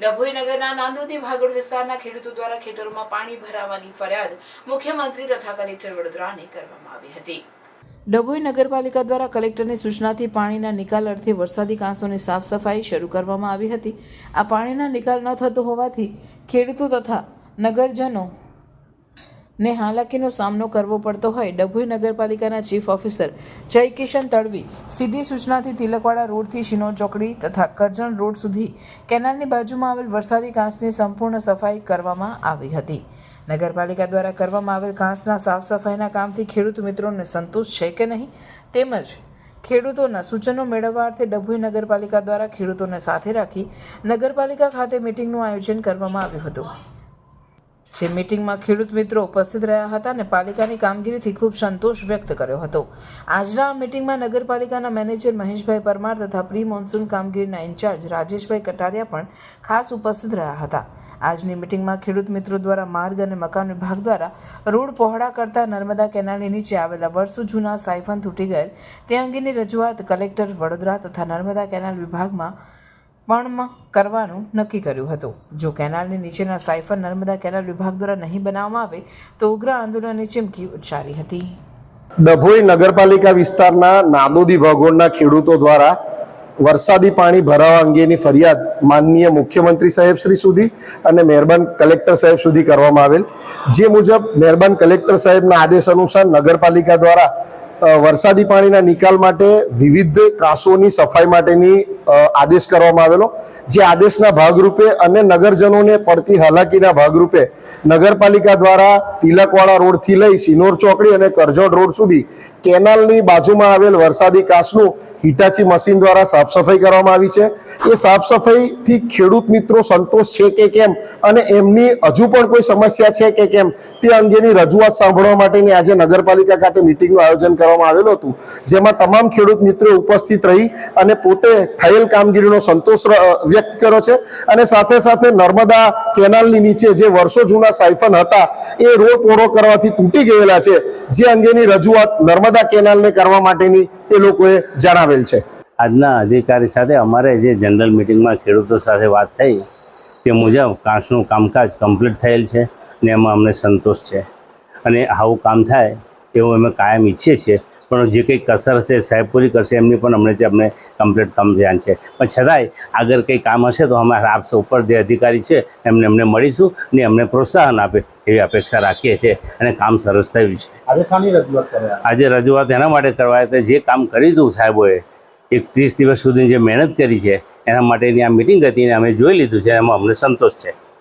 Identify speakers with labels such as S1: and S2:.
S1: ડભોઈ નગરના નાંદોદી ભાગોળ વિસ્તારના ખેડૂતો દ્વારા ખેતરોમાં પાણી ભરાવાની ફરિયાદ મુખ્યમંત્રી તથા કલેક્ટર વડોદરાને કરવામાં આવી હતી। ડભોઈ નગરપાલિકા દ્વારા કલેક્ટરની સૂચનાથી પાણીના નિકાલ અર્થે વરસાદી કાંસોની સાફ સફાઈ શરૂ કરવામાં આવી હતી। આ પાણીના નિકાલ ન થતો હોવાથી ખેડૂતો તથા નગરજનો ને હાલાકીનો સામનો કરવો પડતો હોય ડભોઈ નગરપાલિકાના ચીફ ઓફિસર જય કિશન તડવી સીધી સૂચનાથી તિલકવાડા રોડથી શિનોર ચોકડી તથા કરજણ રોડ સુધી કેનાલની બાજુમાં આવેલ વરસાદી કાંસની સંપૂર્ણ સફાઈ કરવામાં આવી હતી। નગરપાલિકા દ્વારા કરવામાં આવેલ કાંસના સાફ સફાઈના કામથી ખેડૂત મિત્રોને સંતોષ છે કે નહીં તેમજ ખેડૂતોના સૂચનો મેળવવા અર્થે ડભોઈ નગરપાલિકા દ્વારા ખેડૂતોને સાથે રાખી નગરપાલિકા ખાતે મિટિંગનું આયોજન કરવામાં આવ્યું હતું। જે મિટિંગમાં ખેડૂત મિત્રો ઉપસ્થિત રહ્યા હતા અને પાલિકાની કામગીરીથી ખૂબ સંતોષ વ્યક્ત કર્યો હતો। આજના આ મિટિંગમાં નગરપાલિકાના મેનેજર મહેશભાઈ પરમાર તથા પ્રી મોન્સૂન કામગીરીના ઇન્ચાર્જ રાજેશભાઈ કટારિયા પણ ખાસ ઉપસ્થિત રહ્યા હતા। આજની મિટિંગમાં ખેડૂત મિત્રો દ્વારા માર્ગ અને મકાન વિભાગ દ્વારા રોડ પહોળા કરતા નર્મદા કેનાલની નીચે આવેલા વર્ષો જૂના સાયફન તૂટી ગયેલ તે અંગેની રજૂઆત કલેક્ટર વડોદરા તથા નર્મદા કેનાલ વિભાગમાં પણ કરવાનું નક્કી કર્યું હતું। જો કેનાલની નીચેના સાયફન નર્મદા કેનાલ વિભાગ દ્વારા નહીં બનાવવામાં આવે તો ઉગ્ર આંદોલનની ચીમકી ઉચ્ચારી હતી।
S2: ડભોઈ નગરપાલિકા વિસ્તારના નાદોદી ભાગોળના ખેડૂતો દ્વારા વરસાદી પાણી ભરાવા અંગેની ફરિયાદ માનનીય મુખ્યમંત્રી સાહેબ શ્રી સુધી અને મહેરબાન કલેક્ટર સાહેબ સુધી કરવામાં આવેલ। જે મુજબ મહેરબાન કલેક્ટર સાહેબના આદેશ અનુસાર નગરપાલિકા દ્વારા વરસાદી પાણીના નિકાલ માટે વિવિધ કાંસોની સફાઈ માટેની આદેશ કરવામાં આવેલો। જે આદેશના ભાગરૂપે અને નગરજનોને પડતી હાલાકીના ભાગરૂપે નગરપાલિકા દ્વારા તિલકવાડા રોડથી લઈ શિનોર ચોકડી અને કરજણ રોડ સુધી કેનાલની બાજુમાં આવેલ વરસાદી કાંસનું હિટાચી મશીન દ્વારા સાફ સફાઈ કરવામાં આવી છે। એ સાફ સફાઈથી ખેડૂત મિત્રો સંતોષ છે કે કેમ અને એમની હજુ પણ કોઈ સમસ્યા છે કે કેમ તે અંગેની રજૂઆત સાંભળવા માટેની આજે નગરપાલિકા ખાતે મિટિંગનું આયોજન કરવામાં આવેલું હતું। જેમાં તમામ ખેડૂત મિત્રો ઉપસ્થિત રહી અને પોતે થયેલ કામગીરીનો સંતોષ વ્યક્ત કર્યો છે અને સાથે સાથે નર્મદા કેનાલની નીચે જે વર્ષો જૂના સાયફન હતા એ રોડ પહોળો કરવાથી તૂટી ગયેલા છે, જે અંગેની રજૂઆત નર્મદા કેનાલને કરવા માટેની એ લોકોએ જણાવેલ છે।
S3: આજના અધિકારી સાથે અમારે જે જનરલ મિટિંગમાં ખેડૂતો સાથે વાત થઈ તે મુજબ કાંસનું કામકાજ કમ્પ્લીટ થયેલ છે અને એમાં અમને સંતોષ છે અને આવું કામ થાય એવું અમે કાયમ ઈચ્છીએ છીએ। પણ જે કંઈ કસર હશે સાહેબ પૂરી કરશે એમની પણ અમને કમ્પ્લીટ કામ ધ્યાન છે। પણ છતાંય આગળ કંઈ કામ હશે તો અમે આપ ઉપર જે અધિકારી છે એમને મળીશું ને અમને પ્રોત્સાહન આપે એવી અપેક્ષા રાખીએ છીએ અને કામ સરસ થયું છે।
S2: આજે શાની રજૂઆત કરવા?
S3: આજે રજૂઆત એના માટે કરવા હતી જે કામ કરી દીધું સાહેબોએ 30 દિવસ સુધી જે મહેનત કરી છે એના માટેની આ મિટિંગ હતી ને અમે જોઈ લીધું છે, એમાં અમને સંતોષ છે।